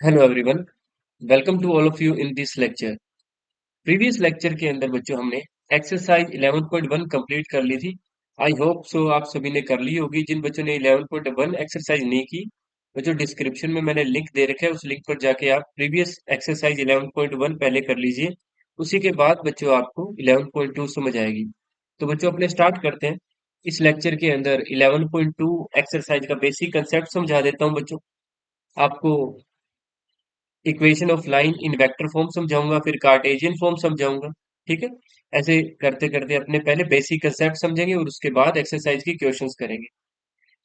Hello everyone, welcome to all of you in this lecture. Previous lecture के अंदर बच्चों हमने एक्सरसाइज 11.1 कंप्लीट कर ली थी। आई होप सो आप सभी ने कर ली होगी। जिन बच्चों ने 11.1 एक्सरसाइज नहीं की, बच्चों डिस्क्रिप्शन में मैंने लिंक दे रखा है, उस लिंक पर जाके आप प्रीवियस एक्सरसाइज 11.1 पहले कर लीजिए। उसी के बाद बच्चों आपको 11.2 समझ आएगी। तो बच्चों अपने स्टार्ट करते हैं। इस लेक्चर के अंदर 11.2 एक्सरसाइज का बेसिक कंसेप्ट समझा देता हूँ बच्चों आपको। Equation of line in vector form समझाऊंगा, फिर कार्टेशियन फॉर्म समझाऊंगा। ठीक है, ऐसे करते करते अपने पहले बेसिक कंसेप्ट समझेंगे और उसके बाद एक्सरसाइज की क्वेश्चंस करेंगे।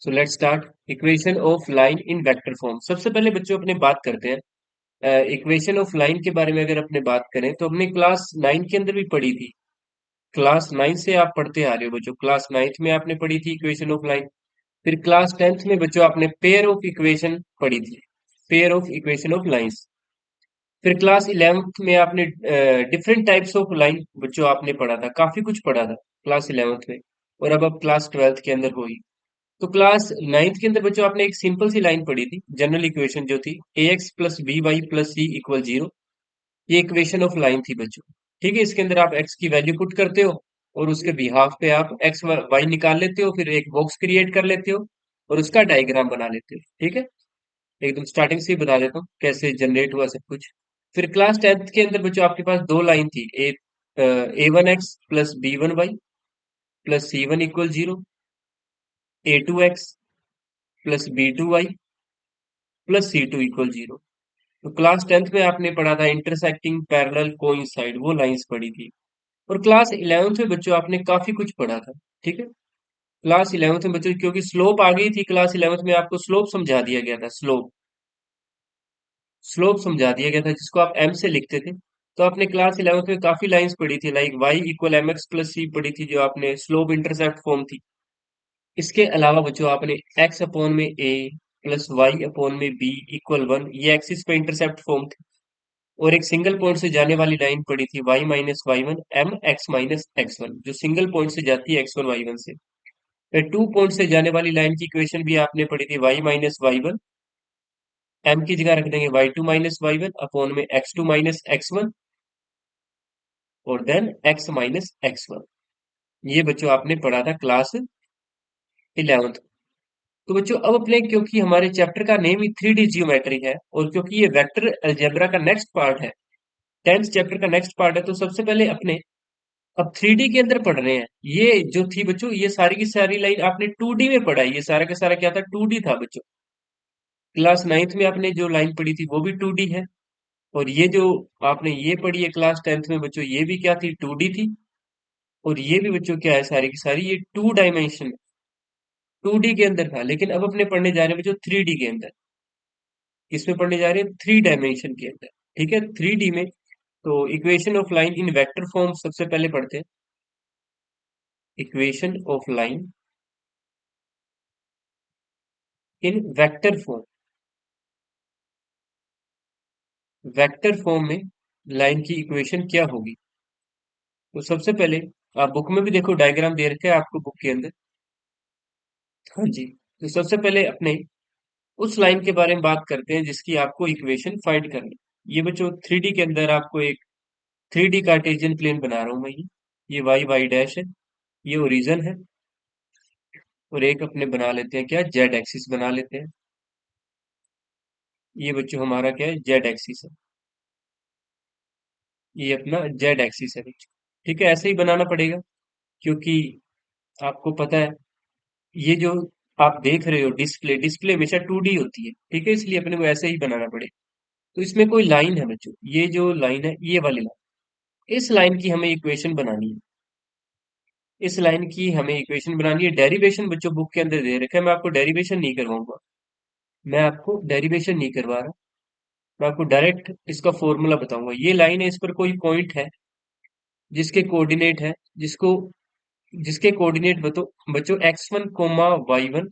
So let's start. Equation of line in vector form, सबसे पहले बच्चों अपने बात करते हैं इक्वेशन ऑफ लाइन के बारे में। अगर अपने बात करें तो हमने क्लास 9 के अंदर भी पढ़ी थी। क्लास 9 से आप पढ़ते आ रहे हो बच्चों, क्लास 9th में आपने पढ़ी थी इक्वेशन ऑफ लाइन। फिर क्लास 10th में बच्चों आपने पेयर ऑफ इक्वेशन पढ़ी थी, pair of equation of lines. फिर क्लास 11th में आपने डिफरेंट टाइप्स ऑफ लाइन बच्चों आपने पढ़ा था, काफी कुछ पढ़ा था क्लास 11th में। और अब क्लास 12th के अंदर हुई। तो क्लास 9th के अंदर बच्चों आपने एक सिंपल सी लाइन पढ़ी थी, जनरल इक्वेशन जो थी A X plus B Y plus C equal zero. ये इक्वेशन ऑफ लाइन थी बच्चों। ठीक है, इसके अंदर आप एक्स की वैल्यू पुट करते हो और उसके बिहाफ पे आप एक्स वाई निकाल लेते हो, फिर एक बॉक्स क्रिएट कर लेते हो और उसका डायग्राम बना लेते हो। ठीक है, एकदम स्टार्टिंग से ही बता देता हूँ कैसे जनरेट हुआ सब कुछ। फिर क्लास 10th के अंदर बच्चों आपके पास दो लाइन थी, A one X plus B one Y plus C one equal zero, A two X plus B two Y plus C two equal zero. तो क्लास 10th में आपने पढ़ा था इंटरसेक्टिंग पैरेलल कोइंसाइड, वो लाइंस पढ़ी थी। और क्लास 11th में बच्चों आपने काफी कुछ पढ़ा था। ठीक है, क्लास 11th में बच्चों क्योंकि स्लोप आ गई थी, क्लास 11th में आपको स्लोप समझा दिया गया था। स्लोप स्लोप समझा दिया गया था जिसको आप एम से लिखते थे। तो आपने क्लास 11th में काफी लाइंस पढ़ी थी, like Y equal M X plus C पढ़ी थी, जो आपने स्लोप इंटरसेप्ट फॉर्म थी। इसके अलावा बच्चों आपने एक्स अपॉन में ए प्लस वाई अपॉन में बी इक्वल वन, ये एक्सिस पे इंटरसेप्ट फॉर्म थी। और एक सिंगल पॉइंट से जाने वाली लाइन पड़ी थी Y minus Y one M X minus X one, जो सिंगल पॉइंट से जाती है एक्स वन वाई वन से। फिर 2 पॉइंट से जाने वाली लाइन की इक्वेशन भी आपने पढ़ी थी Y minus Y one, M की जगह रख देंगे Y two minus Y one upon में X two minus X one और then X minus X one. ये बच्चों आपने पढ़ा था क्लास 11th। तो बच्चों अब अपने, क्योंकि हमारे चैप्टर का नेम ही 3D जियोमेट्री है और क्योंकि ये वेक्टर अलजेब्रा का नेक्स्ट पार्ट है, 10th चैप्टर का नेक्स्ट पार्ट है, तो सबसे पहले अपने अब 3D के अंदर पढ़ रहे हैं। ये जो थी बच्चों, ये सारी की सारी लाइन आपने 2D में पढ़ा है। ये सारा का सारा क्या था, 2D था बच्चों। क्लास 9th में आपने जो लाइन पढ़ी थी वो भी 2D है। और ये जो आपने ये पढ़ी है क्लास 10th में बच्चों, ये भी क्या थी, 2D थी। और ये भी बच्चों क्या है, सारी की सारी ये 2 डायमेंशन 2D के अंदर था। लेकिन अब अपने पढ़ने जा रहे हैं बच्चों 3D के अंदर। इसमें पढ़ने जा रहे हैं 3 डायमेंशन के अंदर। ठीक है, 3D में। तो equation of line in vector form सबसे पहले पढ़ते हैं। Equation of line in vector form. Vector form में लाइन की इक्वेशन क्या होगी? तो सबसे पहले आप बुक में भी देखो, डायग्राम दे रखे हैं आपको बुक के अंदर। हाँ जी। तो सबसे पहले अपने उस लाइन के बारे में बात करते हैं जिसकी आपको इक्वेशन फाइंड करनी है। ये बच्चों 3D के अंदर आपको एक 3D कार्टेशियन प्लेन बना रहा हूं मैं। ये वाई वाई डैश है, ये ओरिजन है। और एक अपने बना लेते हैं क्या, जेड एक्सिस बना लेते हैं। ये बच्चों हमारा क्या है, जेड एक्सिस है। ये अपना जेड एक्सिस है बच्चों। ठीक है, ऐसे ही बनाना पड़ेगा क्योंकि आपको पता है ये जो आप देख रहे हो डिस्प्ले, डिस्प्ले हमेशा 2D होती है। ठीक है, इसलिए अपने को ऐसे ही बनाना पड़ेगा। तो इसमें कोई लाइन है बच्चों, ये जो लाइन है, ये वाली लाइन, इस लाइन की हमें इक्वेशन बनानी है। इस लाइन की हमें इक्वेशन बनानी है। डेरिवेशन बच्चों बुक के अंदर दे रखा है, मैं आपको डेरिवेशन नहीं करवाऊंगा। मैं आपको डेरिवेशन नहीं करवा रहा, मैं आपको डायरेक्ट इसका फॉर्मूला बताऊंगा। ये लाइन है, इस पर कोई पॉइंट है जिसके कोऑर्डिनेट है, जिसको जिसके कोऑर्डिनेट बतो बच्चों x1 comma y1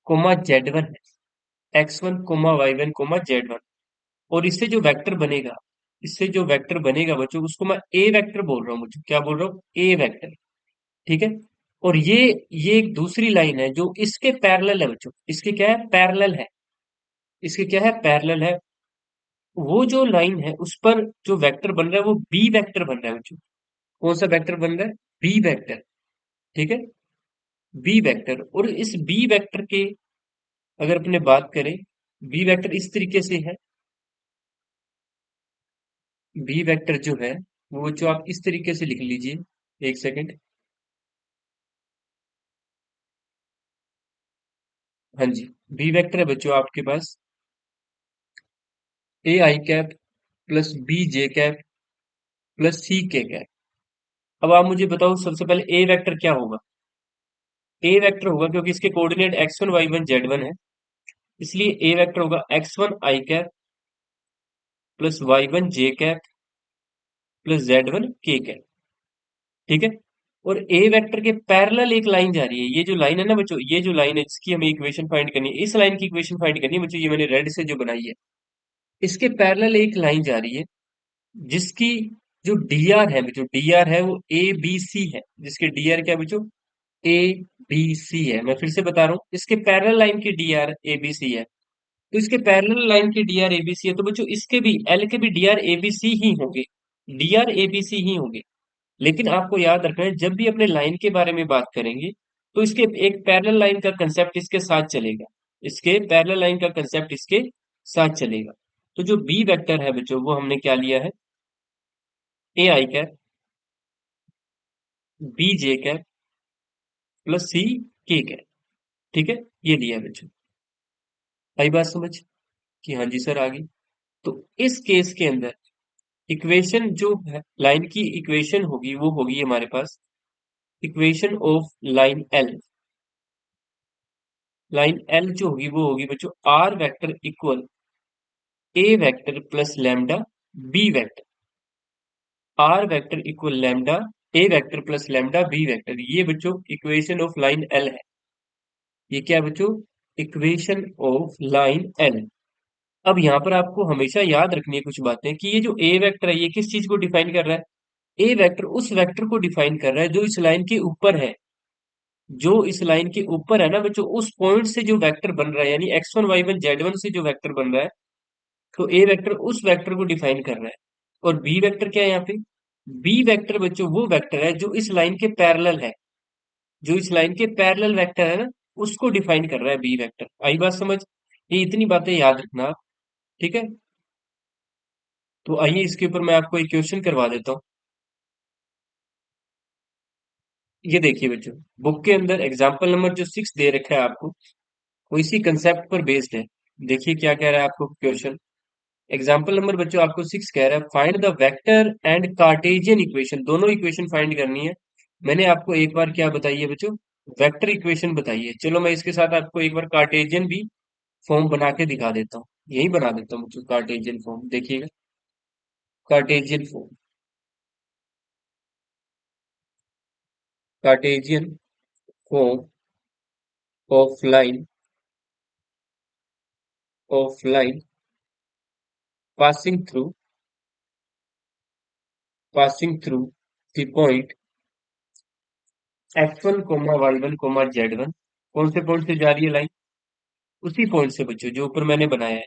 comma z1 है। x1 comma y1 comma z1। और इससे जो वेक्टर बनेगा, इससे जो वेक्टर बनेगा बच्चों, उसको मैं ए वेक्टर बोल रहा हूँ बच्चों। क्या बोल रहा हूँ, ए वेक्टर। ठीक है। और ये एक दूसरी लाइन है जो इसके पैरेलल है बच्चों, इसके क्या है, पैरेलल है। इसके क्या है, पैरेलल है। वो जो लाइन है उस पर जो वेक्टर बन रहा है वो बी वेक्टर बन रहा है बच्चों। कौन सा वेक्टर बन रहा है, बी वेक्टर। ठीक है, बी वेक्टर। और इस बी वेक्टर के अगर अपने बात करें, बी वेक्टर इस तरीके से है। बी वेक्टर जो है वो जो आप इस तरीके से लिख लीजिए, एक सेकंड। हाँ जी, बी वेक्टर है बच्चों आपके पास A I cap plus B J cap plus C K cap. अब आप मुझे बताओ सबसे पहले ए वेक्टर क्या होगा। ए वेक्टर होगा, क्योंकि इसके कोऑर्डिनेट x1 y1 z1 है, इसलिए ए वेक्टर होगा x1 आई कैप प्लस y1 जे कैप प्लस z1 के कैप। ठीक है। और ए वेक्टर के पैरेलल एक लाइन जा रही है, ये जो लाइन है ना बच्चों, ये जो लाइन है इसकी हमें इक्वेशन फाइंड करनी है, इस लाइन की इक्वेशन फाइंड करनी है बच्चों, ये मैंने रेड से जो बनाई है। इसके पैरेलल एक लाइन जा रही है जिसकी जो डी आर है बच्चों, डी आर है वो ए बी सी है, जिसके डी आर क्या है बच्चों, ए बी सी है। मैं फिर से बता रहा हूँ, इसके पैरेलल लाइन की D R A B C है। तो इसके पैरेलल लाइन की D R A B C है, तो बच्चों इसके भी एल के भी D R A B C ही होंगे, D R A B C ही होंगे। लेकिन आपको याद रखना है, जब भी अपने लाइन के बारे में बात करेंगे तो इसके एक पैरेलल लाइन का कंसेप्ट इसके साथ चलेगा, इसके पैरेलल लाइन का कंसेप्ट इसके साथ चलेगा। तो जो बी वेक्टर है बच्चों वो हमने क्या लिया है, A I cap B J cap plus C K cap. ठीक है, ये लिया है बच्चों। आई बात समझ कि हाँ जी सर आ गई। तो इस केस के अंदर इक्वेशन जो है, लाइन की इक्वेशन होगी वो होगी हमारे पास equation of line L. Line L जो होगी वो होगी बच्चों R vector equal A vector plus lambda B vector. R vector equal lambda A vector plus lambda B vector, ये बच्चों इक्वेशन ऑफ लाइन एल है। ये क्या है बच्चों, इक्वेशन ऑफ लाइन एल। अब यहाँ पर आपको हमेशा याद रखनी है कुछ बातें, कि ये जो ए वेक्टर है ये किस चीज को डिफाइन कर रहा है, ए वेक्टर उस वेक्टर को डिफाइन कर रहा है जो इस लाइन के ऊपर है। जो इस लाइन के ऊपर है ना बच्चों, उस पॉइंट से जो वेक्टर बन रहा है, यानी x1 y1 z1 से जो वेक्टर बन रहा है, तो ए वेक्टर उस वेक्टर को डिफाइन कर रहा है। और बी वेक्टर क्या है यहाँ पे, बी वेक्टर बच्चों वो वेक्टर है जो इस लाइन के पैरेलल है, जो इस लाइन के पैरेलल वेक्टर है ना, उसको डिफाइन कर रहा है बी वेक्टर। आई बात समझ, ये इतनी बातें याद रखना आप। ठीक है, तो आइए इसके ऊपर मैं आपको एक क्वेश्चन करवा देता हूँ। ये देखिए बच्चों, बुक के अंदर एग्जाम्पल नंबर जो 6 दे रखा है आपको, वो इसी कंसेप्ट पर बेस्ड है। देखिए क्या कह रहा है आपको क्वेश्चन। एग्जाम्पल नंबर बच्चों आपको 6 कह रहा है find the vector and Cartesian equation, दोनों इक्वेशन फाइंड करनी है। मैंने आपको एक बार क्या बताई है बच्चों, वेक्टर इक्वेशन बताई है। चलो मैं इसके साथ आपको एक बार कार्टेशियन भी फॉर्म बना के दिखा देता हूँ, यही बना देता हूँ बच्चों कार्टेशियन फॉर्म, देखिएगा Cartesian form. Cartesian form of line, of line passing through, passing through the point x1 comma y1 comma z1। कौन से पॉइंट से जा रही है लाइन, उसी पॉइंट से बच्चों जो ऊपर मैंने बनाया है,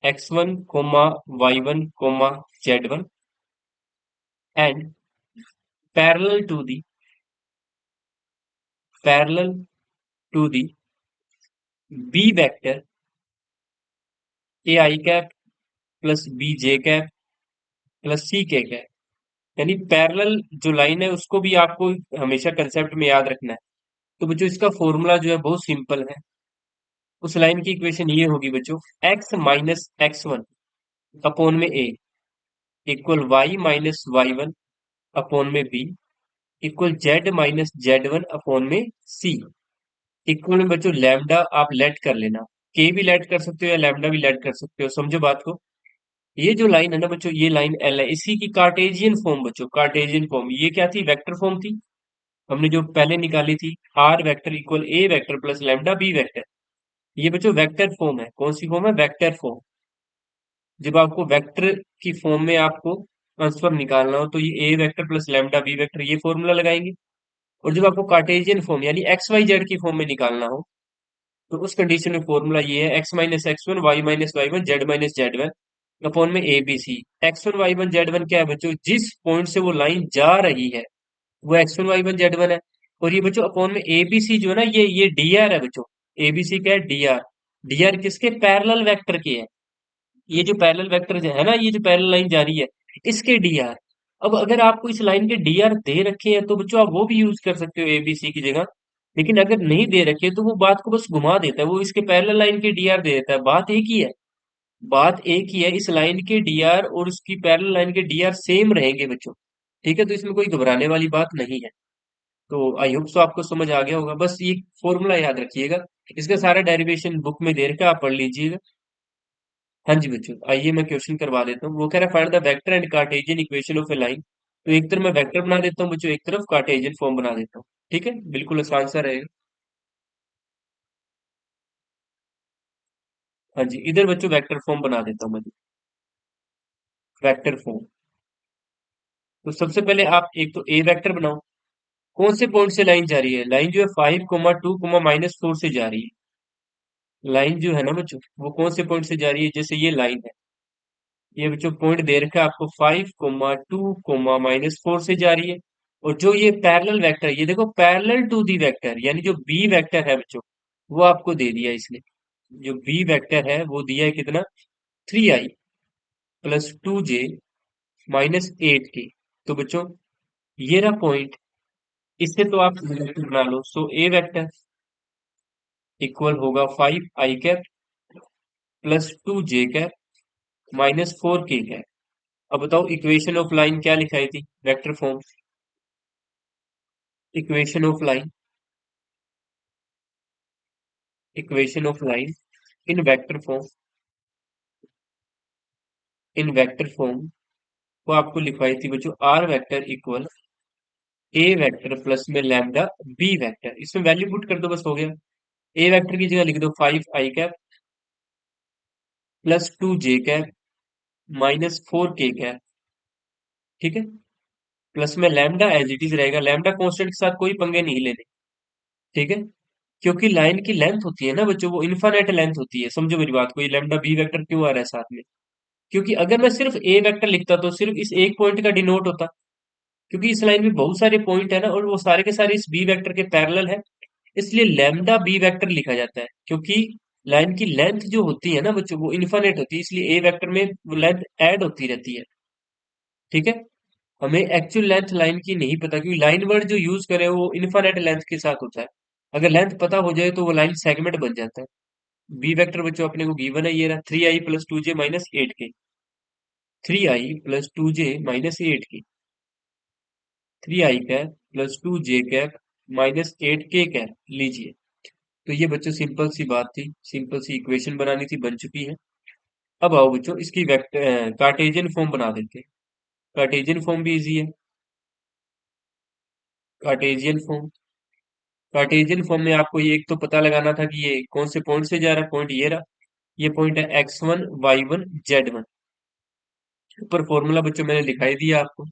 x1 comma y1 comma z1 and parallel to the, parallel to the B vector A I cap plus B J cap plus C K cap. यानी पैरेलल जो लाइन है उसको भी आपको हमेशा कंसेप्ट में याद रखना है। तो बच्चों इसका फॉर्मूला जो है बहुत सिंपल है। उस लाइन की इक्वेशन ये होगी बच्चों, x minus X one upon में A equal y minus Y one upon में B equal z minus Z one upon में सी। इक्वल में बच्चों लैम्डा आप लेट कर लेना, के भी लेट कर सकते हो या लैम्डा भी लेट कर सकते हो, समझो बात को। ये जो लाइन है ना बच्चों, ये लाइन एल है, इसी की कार्टेजियन फॉर्म बच्चों, कार्टेजियन फॉर्म ये क्या थी, वेक्टर फॉर्म थी। हमने जो पहले निकाली थी, R vector equal A vector plus lambda B vector. ये बच्चों वेक्टर फॉर्म है, कौन सी फॉर्म है, वेक्टर फॉर्म। जब आपको वेक्टर की फॉर्म में आपको ट्रांसफर निकालना हो तो ये A vector plus lambda B vector ये फॉर्मूला लगाएंगे। और जब आपको कार्टेशियन फॉर्म यानी एक्स वाई जेड की फॉर्म में निकालना हो तो उस कंडीशन में फॉर्मूला ये है, X minus X one, Y minus Y one, Z minus Z one upon में A B C. X one Y one Z one क्या है बच्चों, जिस पॉइंट से वो लाइन जा रही है वो X one Y one Z one है। और ये बच्चों अपॉन में ए बी सी जो है ना, ये डी आर है बच्चों। ए बी सी क्या है, डी आर। डी आर किसके, पैरेलल वेक्टर के है। ये जो पैरेलल वेक्टर है ना, ये जो पैरेलल लाइन जा रही है, इसके डी आर। अब अगर आपको इस लाइन के डी आर दे रखे हैं तो बच्चों आप वो भी यूज कर सकते हो ए बी सी की जगह। लेकिन अगर नहीं दे रखे तो वो बात को बस घुमा देता है, वो इसके पैरेलल लाइन के डी आर दे देता है। बात एक ही है, बात एक ही है, इस लाइन के डीआर और उसकी पैरेलल लाइन के डीआर सेम रहेंगे बच्चों। ठीक है, तो इसमें कोई घबराने वाली बात नहीं है। तो आई होप सो आपको समझ आ गया होगा, बस ये फॉर्मूला याद रखिएगा। इसका सारा डेरिवेशन बुक में दे रखा है, आप पढ़ लीजिएगा। हाँ जी बच्चों, आइए मैं क्वेश्चन करवा देता हूँ। वो कह रहा है find the vector and Cartesian equation of A line. तो एक तरफ मैं वेक्टर बना देता हूँ बच्चों, एक तरफ कार्टेशियन फॉर्म बना देता हूँ। ठीक है, बिल्कुल आसान सा रहेगा। हाँ जी, इधर बच्चों वेक्टर फॉर्म बना देता हूँ मैं। वेक्टर फॉर्म, तो सबसे पहले आप एक तो ए वेक्टर बनाओ। कौन से पॉइंट से लाइन जा रही है, लाइन जो है 5,2,-4 से जा रही है। लाइन जो है ना बच्चों, वो कौन से पॉइंट से जा रही है, जैसे ये लाइन है, ये बच्चों पॉइंट दे रखा है आपको 5,2,-4 से जा रही है। और जो ये पैरेलल वेक्टर है, ये देखो पैरेलल टू दी वेक्टर, यानी जो बी वेक्टर है बच्चों, वो आपको दे दिया इसने। जो बी वेक्टर है वो दिया है कितना, 3i + 2j -8k। तो बच्चों ये रहा पॉइंट, इससे तो आप बना लो। सो ए वेक्टर इक्वल होगा 5i cap +2j cap -4k cap. अब बताओ इक्वेशन ऑफ लाइन क्या लिखाई थी, vector form. Equation of line, equation of line in vector form, in vector form को आपको लिखवाई थी बच्चों, R vector equal A vector plus में लैम्डा बी वेक्टर। इसमें वैल्यू पुट कर दो, बस हो गया। ए वेक्टर की जगह लिख दो 5i cap +2j cap -4k cap. ठीक है, प्लस में लैम्डा एज इट इज रहेगा, लैम्डा कांस्टेंट के साथ कोई पंगे नहीं लेने। ठीक है, क्योंकि लाइन की लेंथ होती है ना बच्चों, वो इन्फानेट लेंथ होती है। समझो मेरी बात को, ये लैम्डा बी वेक्टर क्यों आ रहा है साथ में, क्योंकि अगर मैं सिर्फ ए वेक्टर लिखता तो सिर्फ इस एक पॉइंट का डिनोट होता। क्योंकि इस लाइन में बहुत सारे पॉइंट है ना, और वो सारे के सारे इस बी वेक्टर के पैरेलल है, इसलिए लैम्डा बी वेक्टर लिखा जाता है। क्योंकि लाइन की लेंथ जो होती है ना बच्चों, वो इन्फानेट होती है, इसलिए ए वेक्टर में वो लेंथ ऐड होती रहती है। ठीक है, हमें एक्चुअल लेंथ लाइन की नहीं पता, क्योंकि लाइन वर्ड जो यूज करे वो इन्फानेट लेंथ के साथ होता है। अगर लेंथ पता हो जाए तो वो लाइन सेगमेंट बन जाता है। बी वेक्टर बच्चों अपने को गिवन है, ये रहा 3i + 2j -8k। 3i + 2j -8k, 3i cap +2j cap -8k cap लीजिए। तो ये बच्चों सिंपल सी बात थी, सिंपल सी इक्वेशन बनानी थी, बन चुकी है। अब आओ बच्चों इसकी वेक्टर कार्टेशियन फॉर्म बना देते हैं। कार्टेशियन फॉर्म भी इजी है। कार्टेशियन फॉर्म, कार्टेशियन फॉर्म में आपको ये एक तो पता लगाना था कि ये कौन से पॉइंट से जा रहा है। पॉइंट ये रहा, ये पॉइंट है x1 y1 z1। ऊपर फॉर्मूला बच्चों मैंने दिखाई दिया आपको।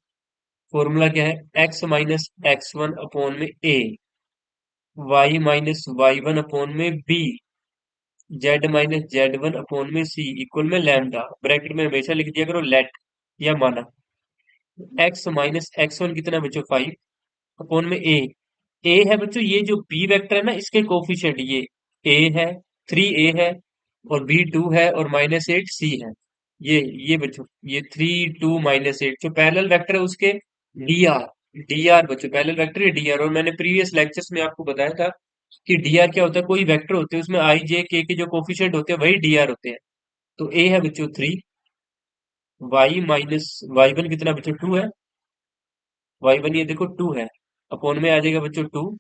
फॉर्मूला क्या है, x - x1/a, y - y1/b, z - z1/c equal में लैम्डा। ब्रैकेट में हमेशा लिख दिया करो लेट या माना। x - x1 कितना बच्चों, 5 अपॉन में ए है बच्चों, ये जो बी वेक्टर है ना, इसके कोफिशिएंट ये ए है, 3a है, और b 2 है, और -8c है। ये बच्चों, ये 3 2 -8 जो पैरेलल वेक्टर है उसके डी आर। डी आर बच्चों, पैरेलल वेक्टर है डी आर। और मैंने प्रीवियस लेक्चर्स में आपको बताया था कि डी आर क्या होता है, कोई वेक्टर होते हैं उसमें आई जे के जो कोफिशिएंट होते हैं वही डी आर होते हैं। तो ए है बच्चों 3, y - y1 कितना बच्चों 2 है, y1 ये देखो 2 है, अपॉन में आ जाएगा बच्चों 2,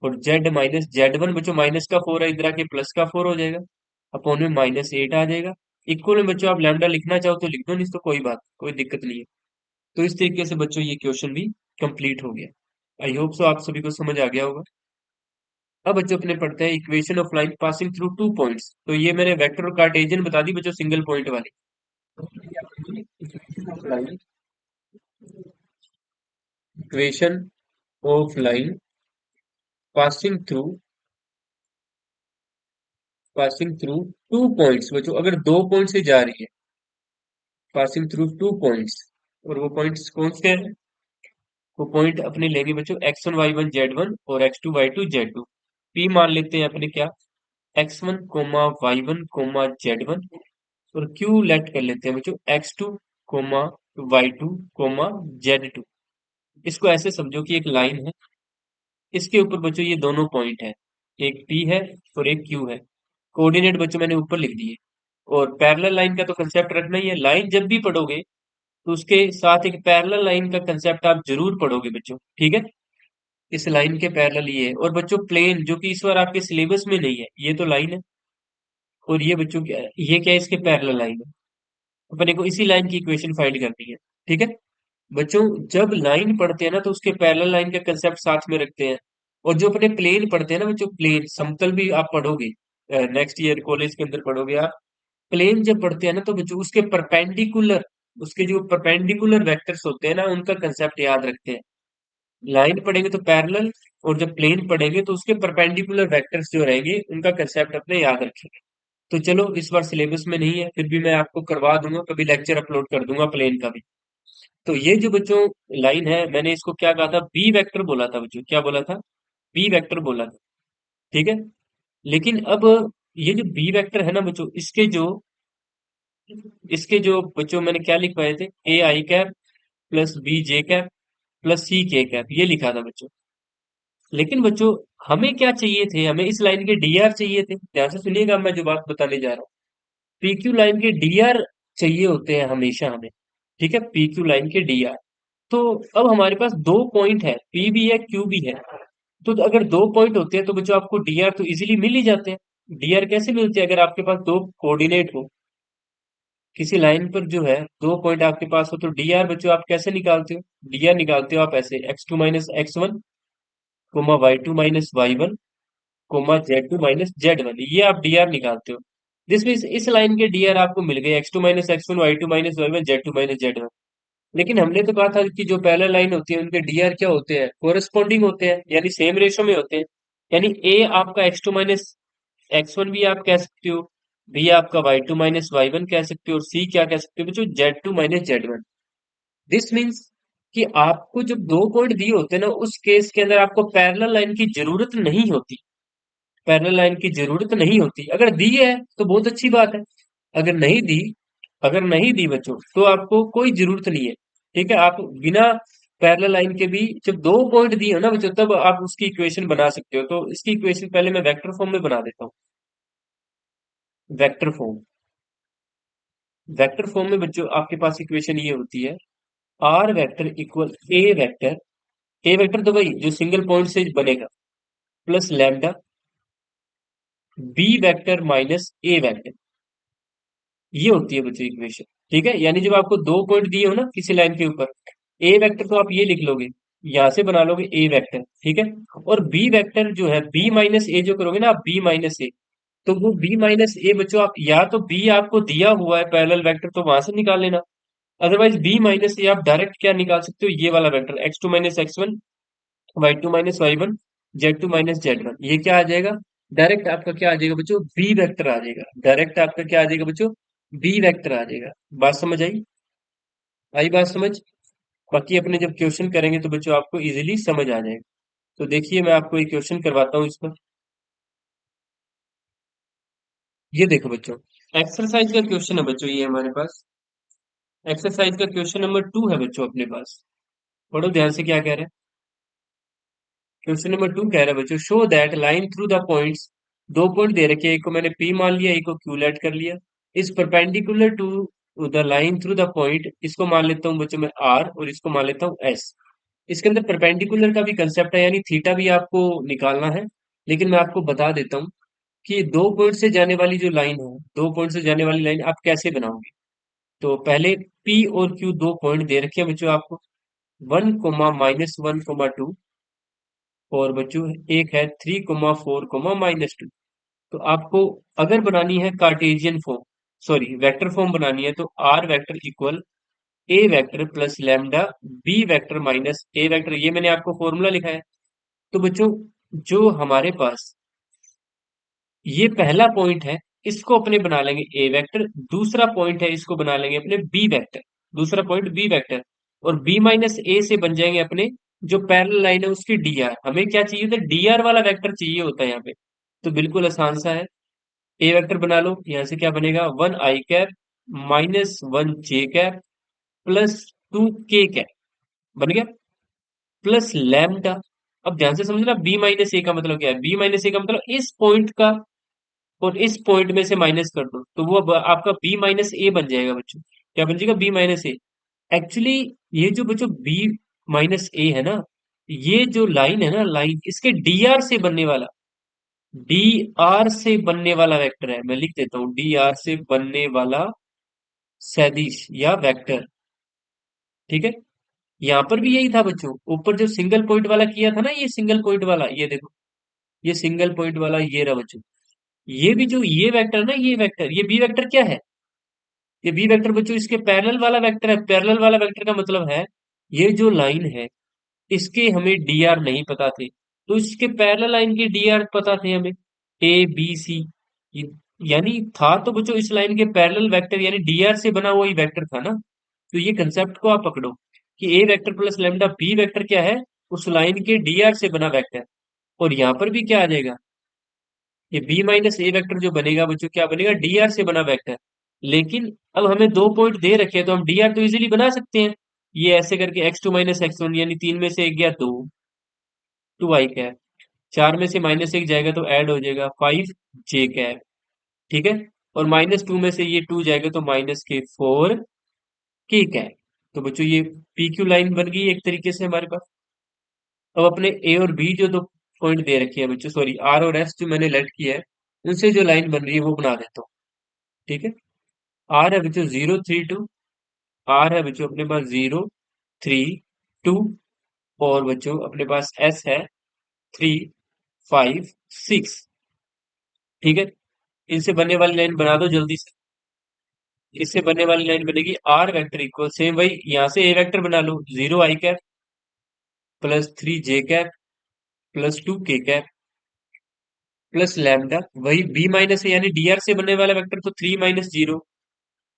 और z - z1 बच्चों माइनस का 4 है, इधर आके प्लस का 4 हो जाएगा, अपॉन में -8 आ जाएगा। इक्वल में बच्चों आप लैम्डा लिखना चाहो तो लिख दो, नहीं तो कोई बात, कोई दिक्कत नहीं है। तो इस तरीके से बच्चों ये क्वेश्चन भी कंप्लीट हो गया। आई होप सो आप सभी को समझ आ गया होगा। अब बच्चों अपने पढ़ते हैं equation of line passing through 2 points. तो ये मैंने वेक्टर और कार्टेशियन बता दी बच्चों, सिंगल पॉइंट वाली। Equation of line passing through passing through two points बच्चों, अगर दो पॉइंट से जा रही है, पासिंग थ्रू टू पॉइंट्स, और वो पॉइंट्स कौन से हैं? वो पॉइंट अपने लेंगे बच्चों x1 y1 z1 और x2 y2 z2। पी मान लेते हैं अपने क्या, x1 comma y1 comma z1, और क्यू लेट कर लेते हैं बच्चों x2 coma y2 coma z2। इसको ऐसे समझो कि एक लाइन है, इसके ऊपर बच्चों ये दोनों पॉइंट है, एक P है और एक Q है। कोऑर्डिनेट बच्चों मैंने ऊपर लिख दिए। और पैरेलल लाइन का तो कंसेप्ट रखना ही है, लाइन जब भी पढ़ोगे तो उसके साथ एक पैरेलल लाइन का कंसेप्ट आप जरूर पढ़ोगे बच्चों, ठीक है। इस लाइन के पैरेलल ये है, और बच्चों प्लेन जो कि इस बार आपके सिलेबस में नहीं है, ये तो लाइन है, और ये बच्चों क्या है, ये क्या है, इसके पैरेलल लाइन है। अपने को इसी लाइन की इक्वेशन फाइंड करनी है, ठीक है। बच्चों जब लाइन पढ़ते हैं ना तो उसके पैरेलल लाइन का कंसेप्ट साथ में रखते हैं। और जो अपने प्लेन पढ़ते हैं ना बच्चों, प्लेन समतल भी आप पढ़ोगे, नेक्स्ट ईयर कॉलेज के अंदर पढ़ोगे आप। प्लेन जब पढ़ते हैं ना तो बच्चों उसके परपेंडिकुलर, उसके जो परपेंडिकुलर वेक्टर्स होते हैं ना उनका कंसेप्ट याद रखते हैं। लाइन पढ़ेंगे तो पैरेलल, और जब प्लेन पढ़ेंगे तो उसके परपेंडिकुलर वेक्टर्स जो रहेंगे उनका कंसेप्ट अपने याद रखेंगे। तो चलो इस बार सिलेबस में नहीं है, फिर भी मैं आपको करवा दूंगा, कभी लेक्चर अपलोड कर दूंगा प्लेन का भी। तो ये जो बच्चों लाइन है, मैंने इसको क्या कहा था, बी वेक्टर बोला था बच्चों, क्या बोला था, बी वेक्टर बोला था, ठीक है। लेकिन अब ये जो बी वेक्टर है ना बच्चों, इसके जो बच्चों मैंने क्या लिखवाए थे, A I cap plus B J cap plus C K cap, ये लिखा था बच्चों। लेकिन बच्चों हमें क्या चाहिए थे, हमें इस लाइन के डी आर चाहिए थे, ध्यान से सुनिएगा मैं जो बात बताने जा रहा हूँ। पीक्यू लाइन के डी आर चाहिए होते हैं हमेशा हमें, ठीक है, पीक्यू लाइन के डी आर। तो अब हमारे पास दो पॉइंट है, पी भी है क्यू भी है। तो अगर दो पॉइंट होते हैं तो बच्चों आपको डीआर तो इजीली मिल ही जाते हैं। डीआर कैसे मिलते हैं, अगर आपके पास दो कोऑर्डिनेट हो, किसी लाइन पर जो है दो पॉइंट आपके पास हो, तो डीआर बच्चों आप कैसे निकालते हो, डीआर निकालते हो आप ऐसे, x2 - x1 coma y2 - y1 coma z2 - z1, ये आप डीआर निकालते हो। जिसमें इस लाइन के डीआर आपको मिल गए x2 - x1 y2 - y1 z2 - z1। लेकिन हमने तो कहा था कि जो पैरेलल लाइन होती है उनके डीआर क्या होते हैं, कोरेस्पॉन्डिंग होते हैं, यानी सेम रेशो में होते हैं। यानी ए आपका x2 - x1 भी आप कह सकते हो, बी आपका y2 - y1 कह सकते हो, और सी क्या कह सकते हो बच्चों, z2 - z1। दिस मीन्स कि आपको जब दो पॉइंट दिए होते हैं ना, उस केस के अंदर आपको पैरेलल लाइन की जरूरत नहीं होती, पैरेलल लाइन की जरूरत नहीं होती। अगर दी है तो बहुत अच्छी बात है, अगर नहीं दी, अगर नहीं दी बच्चों तो आपको कोई जरूरत नहीं है, ठीक है। आप बिना पैरेलल लाइन के भी जब दो पॉइंट दिए हो ना बच्चों, तब आप उसकी इक्वेशन बना सकते हो। तो इसकी इक्वेशन पहले मैं वेक्टर फॉर्म में बना देता हूँ। वेक्टर फॉर्म, वेक्टर फॉर्म में बच्चों आपके पास इक्वेशन ये होती है, R vector equal A vector, A vector तो भाई जो सिंगल पॉइंट से बनेगा, plus lambda B vector minus A vector, ये होती है बच्चों इक्वेशन, ठीक है। यानी जब आपको दो पॉइंट दिए हो ना किसी लाइन के ऊपर, ए वेक्टर तो आप ये लिख लोगे, यहां से बना लोगे ए वेक्टर, ठीक है। और बी वेक्टर जो है, बी माइनस ए जो करोगे ना आप, बी माइनस ए, तो वो बी माइनस ए बच्चों आप, या तो बी आपको दिया हुआ है पैरेलल वेक्टर तो वहां से निकाल लेना, अदरवाइज बी माइनस ए आप डायरेक्ट क्या निकाल सकते हो, ये वाला vector x2 - x1 y2 - y1 z2 - z1, ये क्या आ जाएगा, डायरेक्ट आपका क्या आ जाएगा बच्चों, बी वेक्टर आ जाएगा, डायरेक्ट आपका क्या आ जाएगा बच्चों, बी वेक्टर आ जाएगा। बात समझ आई, आई बात समझ। बाकी अपने जब क्वेश्चन करेंगे तो बच्चों आपको इजीली समझ आ जाएगा। तो देखिए मैं आपको एक क्वेश्चन करवाता हूँ इस पर, ये देखो बच्चों, एक्सरसाइज का क्वेश्चन है बच्चों, ये हमारे पास एक्सरसाइज का क्वेश्चन नंबर 2 है बच्चों अपने पास। पढ़ो ध्यान से क्या कह रहे हैं। क्वेश्चन नंबर 2 कह रहा है बच्चों, show that line through the points, दो पॉइंट दे रखे हैं, एक को मैंने P मान लिया, एक को Q लेट कर लिया, इस perpendicular to the line through the point, इसको मान लेता हूँ बच्चों मैं R और इसको मान लेता हूँ S। इसके अंदर परपेंडिकुलर का भी कंसेप्ट है, यानी थीटा भी आपको निकालना है। लेकिन मैं आपको बता देता हूँ कि दो पॉइंट से जाने वाली जो लाइन है, दो पॉइंट से जाने वाली लाइन आप कैसे बनाओगे। तो पहले P और Q दो पॉइंट दे रखे हैं बच्चों आपको, 1, -1, 2, और बच्चों एक है 3, 4, -2। तो आपको अगर बनानी है Cartesian form, sorry vector form बनानी है, तो R vector equal A vector plus lambda B vector minus A vector, ये मैंने आपको फॉर्मूला लिखा है। तो बच्चों जो हमारे पास ये पहला पॉइंट है, इसको अपने बना लेंगे ए वेक्टर। दूसरा पॉइंट है, इसको बना लेंगे अपने बी वेक्टर। दूसरा पॉइंट बी वेक्टर। और बी माइनस ए से बन जाएंगे अपने जो पैरेलल लाइन है उसकी डी आर। हमें क्या चाहिए था, डी आर वाला वेक्टर चाहिए होता है यहाँ पे। तो बिल्कुल आसान सा है, ए वेक्टर बना लो। यहाँ से क्या बनेगा, वन आई कैप माइनस वन जे cap plus two K cap, बन गया। Plus lambda. अब ध्यान से समझना, बी माइनस ए का मतलब क्या है, बी माइनस ए का मतलब इस पॉइंट का और इस पॉइंट में से माइनस कर दो तो वो अब आपका बी माइनस ए बन जाएगा बच्चों। क्या बन जाएगा, बी माइनस ए। एक्चुअली ये जो बच्चों बी माइनस ए है ना, ये जो लाइन है ना, लाइन इसके डी आर से बनने वाला, डी आर से बनने वाला वेक्टर है। मैं लिख देता हूं, डी आर से बनने वाला सदिश या वेक्टर। ठीक है, यहाँ पर भी यही था बच्चों। ऊपर जो सिंगल पॉइंट वाला किया था ना, ये सिंगल पॉइंट वाला, ये देखो, ये सिंगल पॉइंट वाला ये रहा बच्चों। ये भी जो ये वेक्टर ना, ये वेक्टर, ये बी वेक्टर क्या है, ये बी वेक्टर बच्चों इसके पैरेलल वाला वेक्टर है। पैरेलल वाला वेक्टर का मतलब है ये जो लाइन है इसके हमें डी आर नहीं पता थे, तो इसके पैरेलल लाइन के डी आर पता थे हमें, ए बी सी। यानी था तो बच्चों इस लाइन के पैरेलल वेक्टर, यानी डी आर से बना हुआ ही वेक्टर था ना। तो ये कंसेप्ट को आप पकड़ो कि A vector plus lambda B vector क्या है, उस लाइन के डी आर से बना वेक्टर। और यहाँ पर भी क्या आ जाएगा, ये बी माइनस ए वेक्टर जो बनेगा बच्चों, क्या बनेगा, डी आर से बना वेक्टर। लेकिन अब हमें दो पॉइंट दे रखे हैं तो हम डी आर तो इजीली बना सकते हैं। ये ऐसे करके X two minus X one, यानी तीन में से एक गया दो, टू आई कैप। चार में से माइनस एक जाएगा तो ऐड हो जाएगा फाइव जे कैप। ठीक है, और माइनस टू में से ये टू जाएगा तो माइनस के फोर के कैप। तो बच्चों ये पी क्यू लाइन बन गई एक तरीके से हमारे पास। अब अपने ए और बी जो दो पॉइंट दे रखे हैं बच्चों, सॉरी आर और एस जो मैंने लेट किया है, उनसे जो लाइन बन रही है वो बना देता हूँ। ठीक है, आर है बच्चों जीरो थ्री टू, आर है बच्चों अपने पास जीरो थ्री टू, और बच्चों अपने पास एस है थ्री फाइव सिक्स। ठीक है, इनसे बनने वाली लाइन बना दो जल्दी से। इससे बनने वाली लाइन बनेगी आर वेक्टर इक्वल, सेम वही यहाँ से ए वेक्टर बना लो, zero I cap plus three J cap plus two K cap plus lambda. वही बी माइनस है यानी डी आर से बनने वाला वेक्टर, तो three minus zero,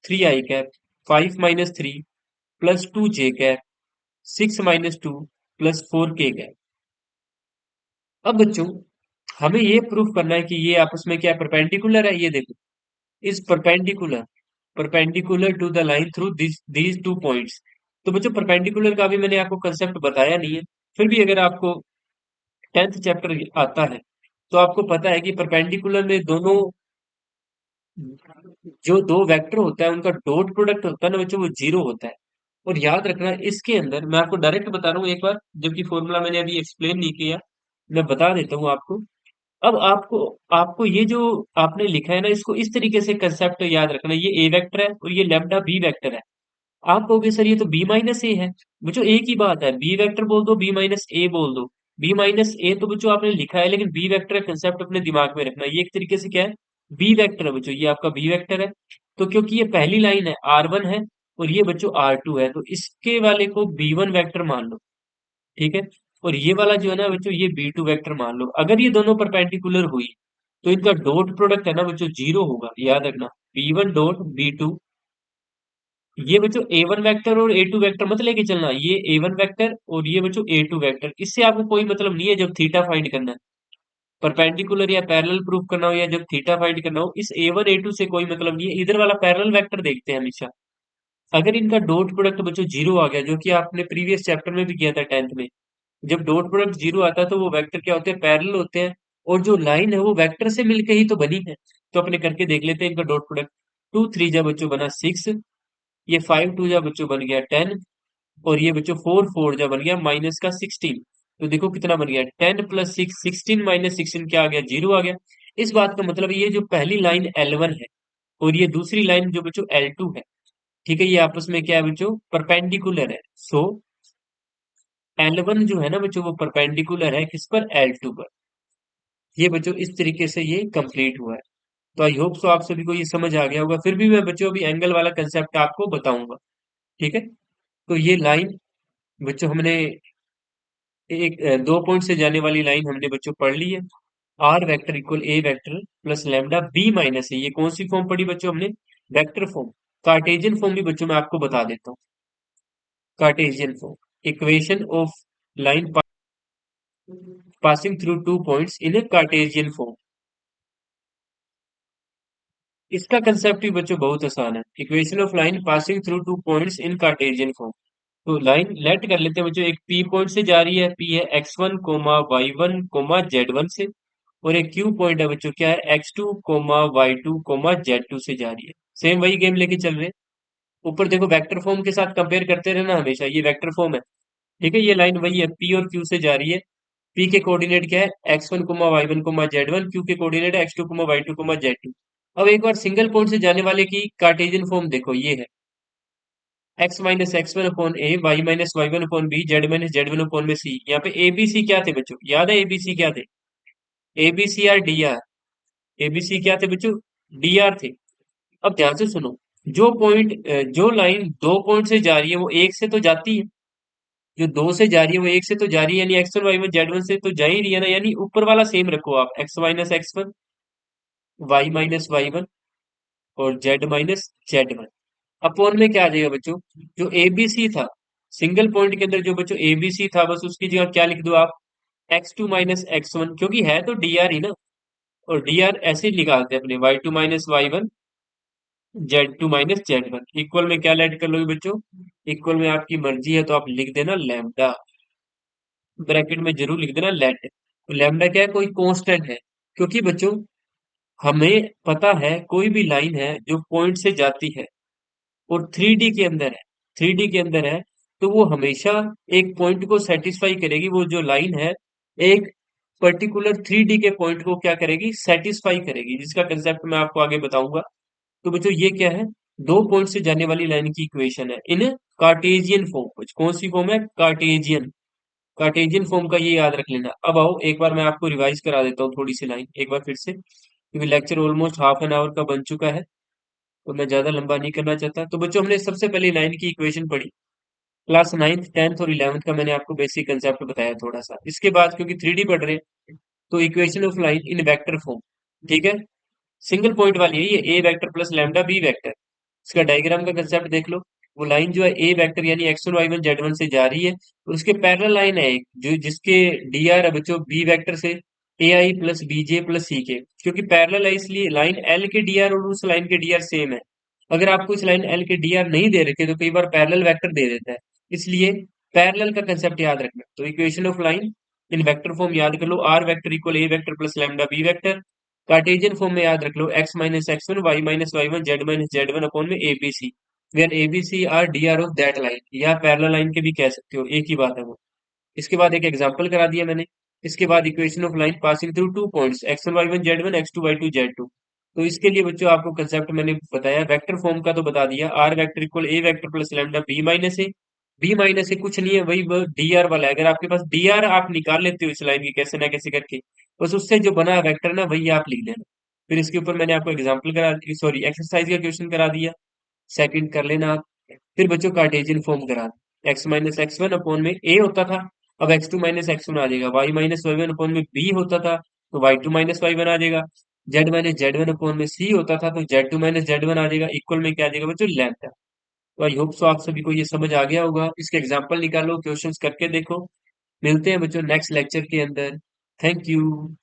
three I cap, five minus three plus two J cap, six minus two plus four K cap. अब बच्चों हमें ये प्रूफ करना है कि ये आपस में क्या परपेंडिकुलर है। ये देखो, is perpendicular, perpendicular to the line through these two points. तो बच्चों परपेंडिकुलर का भी मैंने आपको कंसेप्ट बताया नहीं है, फिर भी अगर आपको टेंथ चैप्टर आता है तो आपको पता है कि परपेंडिकुलर में दोनों जो दो वेक्टर होता है उनका डॉट प्रोडक्ट होता है ना बच्चों, वो जीरो होता है। और याद रखना इसके अंदर, मैं आपको डायरेक्ट बता रहा हूँ एक बार, जबकि फॉर्मूला मैंने अभी एक्सप्लेन नहीं किया, मैं बता देता हूँ आपको। अब आपको आपको ये जो आपने लिखा है ना, इसको इस तरीके से कंसेप्ट याद रखना, ये ए वेक्टर है और ये लेम्डा बी वेक्टर है। आप कहोगे सर ये तो बी माइनस ए है, बच्चों एक ही बात है, बी वेक्टर बोल दो बी माइनस ए बोल दो। बी माइनस ए तो बच्चों आपने लिखा है, लेकिन बी वेक्टर का कंसेप्ट अपने दिमाग में रखना, ये एक तरीके से क्या है, बी वेक्टर है बच्चों, ये आपका बी वेक्टर है। तो क्योंकि ये पहली लाइन है आर वन है और ये बच्चों आर टू है, तो इसके वाले को बी वन वैक्टर मान लो। ठीक है, और ये वाला जो है ना बच्चों, ये बी टू वैक्टर मान लो। अगर ये दोनों परपेंडिकुलर हुई तो इनका डॉट प्रोडक्ट है ना बच्चों जीरो होगा, याद रखना, B one dot B two. ये बच्चों ए वन वैक्टर और ए टू वैक्टर मत लेके चलना, ये ए वन वैक्टर और ये बच्चों ए टू वैक्टर, इससे आपको कोई मतलब नहीं है जब थीटा फाइंड करना है। परपेंडिकुलर या पैरेलल प्रूफ करना हो या जब थीटा फाइंड करना हो, इस ए वन ए टू से कोई मतलब नहीं है, इधर वाला पैरेलल वेक्टर देखते हैं हमेशा। अगर इनका डॉट प्रोडक्ट बच्चों जीरो आ गया, जो कि आपने प्रीवियस चैप्टर में भी किया था टेंथ में, जब डॉट प्रोडक्ट जीरो आता है तो वो वेक्टर क्या होते हैं, पैरेलल होते हैं। और जो लाइन है वो वेक्टर से मिलकर ही तो बनी है। तो अपने करके देख लेते हैं इनका डॉट प्रोडक्ट। टू थ्री जा बच्चों बना सिक्स, ये फाइव टू जा बच्चों बन गया टेन, और ये बच्चों फोर फोर जा बन गया माइनस का सिक्सटीन। तो देखो कितना बन गया, ten plus six, sixteen minus sixteen क्या आ गया, जीरो आ गया। इस बात का मतलब ये जो पहली लाइन एल वन है और ये दूसरी लाइन जो बच्चों एल टू है, ठीक है, ये आपस में क्या है बच्चों, परपेंडिकुलर है। सो एल वन जो है ना बच्चों, वो परपेंडिकुलर है किस पर, एल टू पर। ये बच्चों इस तरीके से ये कंप्लीट हुआ है। तो आई होप सो आप सभी को ये समझ आ गया होगा। फिर भी मैं बच्चों अभी एंगल वाला कंसेप्ट आपको बताऊंगा। ठीक है, तो ये लाइन बच्चों हमने एक दो पॉइंट से जाने वाली लाइन हमने बच्चों पढ़ ली है। R vector equal A vector plus lambda B minus A. ये कौन सी फॉर्म पढ़ी बच्चों हमने? Vector form. कार्टेशियन फॉर्म भी बच्चों मैं आपको बता देता हूँ। Cartesian form, equation of line passing through two points in A Cartesian form. इसका कंसेप्ट भी बच्चों बहुत आसान है। Equation of line passing through two points in Cartesian form. तो लाइन लेट कर लेते हैं बच्चों, एक पी पॉइंट से जा रही है, पी है x1 comma y1 comma z1 से, और एक क्यू पॉइंट है बच्चों, क्या है, x2 coma y2 coma z2 से जा रही है। सेम वही गेम लेके चल रहे हैं। ऊपर देखो वेक्टर फॉर्म के साथ कंपेयर करते रहना हमेशा, ये वेक्टर फॉर्म है। ठीक है, ये लाइन वही है, पी और क्यू से जा रही है। पी के कोऑर्डिनेट क्या है, x1 comma y1 comma z1, Q के कोऑर्डिनेट है x2 coma y2 coma z2। अब एक बार सिंगल पॉइंट से जाने वाले की कार्टेशियन फॉर्म देखो, ये है x minus X one upon A, Y minus Y one upon B, Z minus Z one upon में सी। यहाँ पे ए बी सी क्या थे बच्चों, याद है ए बी सी क्या थे? A B C are D R. A B C क्या थे बच्चों? डी आर थे। अब ध्यान से सुनो, जो पॉइंट जो लाइन दो पॉइंट से जा रही है वो एक से तो जाती है, जो दो से जा रही है वो एक से तो जा रही है, यानी X one Y one Z one से तो जा ही रही है ना, यानी ऊपर वाला सेम रखो आप, X minus X one, Y minus Y one, और Z minus Z one. Upon में क्या आ जाएगा बच्चों, जो एबीसी था सिंगल पॉइंट के अंदर, जो बच्चों एबीसी था, बस उसकी जगह क्या लिख दो आप, X two minus X one, क्योंकि है तो डी आर ही ना। और डी आर ऐसे ही निकालते हैं अपने, Y two minus Y one, Z two minus Z one. Equal में क्या ऐड कर लोगे बच्चों, इक्वल में आपकी मर्जी है तो आप लिख देना लैम्डा, ब्रैकेट में जरूर लिख देना लेट। तो लैम्डा क्या है, कोई कांस्टेंट है। क्योंकि बच्चों हमें पता है कोई भी लाइन है जो पॉइंट से जाती है और थ्री डी के अंदर है, थ्री डी के अंदर है, तो वो हमेशा एक पॉइंट को सेटिस्फाई करेगी। वो जो लाइन है एक पर्टिकुलर थ्री डी के पॉइंट को क्या करेगी, सेटिस्फाई करेगी, जिसका कंसेप्ट मैं आपको आगे बताऊंगा। तो बच्चों ये क्या है, दो पॉइंट से जाने वाली लाइन की इक्वेशन है इन कार्टेजियन फॉर्म। कौन सी फॉर्म है, कार्टेजियन। कार्टेजियन फॉर्म का ये याद रख लेना। अब आओ एक बार मैं आपको रिवाइज करा देता हूँ थोड़ी सी लाइन एक बार फिर से, क्योंकि lecture almost half an hour का बन चुका है, तो मैं ज्यादा लंबा नहीं करना चाहता। तो बच्चों हमने सबसे पहले लाइन की इक्वेशन पढ़ी, क्लास नाइन्थ टेंथ और इलेवंथ का मैंने आपको बेसिक कंसेप्ट बताया थोड़ा सा। इसके बाद क्योंकि थ्री डी पढ़ रहे हैं, तो equation of line in vector form, ठीक है, सिंगल पॉइंट वाली है ये, A vector plus lambda B vector. इसका डायग्राम का कंसेप्ट देख लो। वो लाइन जो है ए वेक्टर यानी X one Y one Z one से जा रही है, और उसके पैरेलल लाइन है एक, जो जिसके डी आर है बच्चों बी वेक्टर से ए आई प्लस बी जे प्लस सी के। क्योंकि पैरेलल है इसलिए लाइन एल के डी आर और उस लाइन के डी आर सेम है। अगर आपको इस लाइन एल के डी आर नहीं दे रखे तो कई बार पैरेलल वेक्टर दे देता है, इसलिए पैरेलल का कंसेप्ट याद रखना। तो equation of line in vector form याद कर लो, R vector equal A vector plus lambda B vector. Cartesian form में याद रख लो, X minus X one, Y minus Y one, Z minus Z one upon में ABC, where ABC are D R of that line, या parallel line के भी कह सकते हो, एक ही बात है वो। इसके बाद एक एग्जांपल करा दिया मैंने। इसके बाद equation of line passing through two points, X one Y one Z one, X two Y two Z two. तो इसके लिए बच्चों आपको कंसेप्ट मैंने बताया, वेक्टर फॉर्म का तो बता दिया, R vector equal A vector plus lambda B minus A. B minus A कुछ नहीं है, वही डी आर वाला है। अगर आपके पास डी आर आप निकाल लेते हो इस लाइन की कैसे ना कैसे करके, बस उससे जो बना वेक्टर ना वही आप लिख लेना। फिर इसके ऊपर मैंने आपको एग्जाम्पल करा दी, सॉरी एक्सरसाइज का क्वेश्चन करा दिया, सेकंड कर लेना आप। फिर बच्चों कार्टेशियन फॉर्म करा, X minus X one upon में ए होता था, अब X two minus X one आ जाएगा, Y minus Y one upon में बी होता था, तो Y two minus Y one आ जाएगा, Z minus Z one upon में सी होता था, तो Z two minus Z one आ जाएगा, इक्वल में क्या आ जाएगा बच्चों, लैम्डा। तो आई होप सो आप सभी को ये समझ आ गया होगा। इसके एग्जाम्पल निकालो, क्वेश्चंस करके देखो। मिलते हैं बच्चों नेक्स्ट लेक्चर के अंदर। Thank you.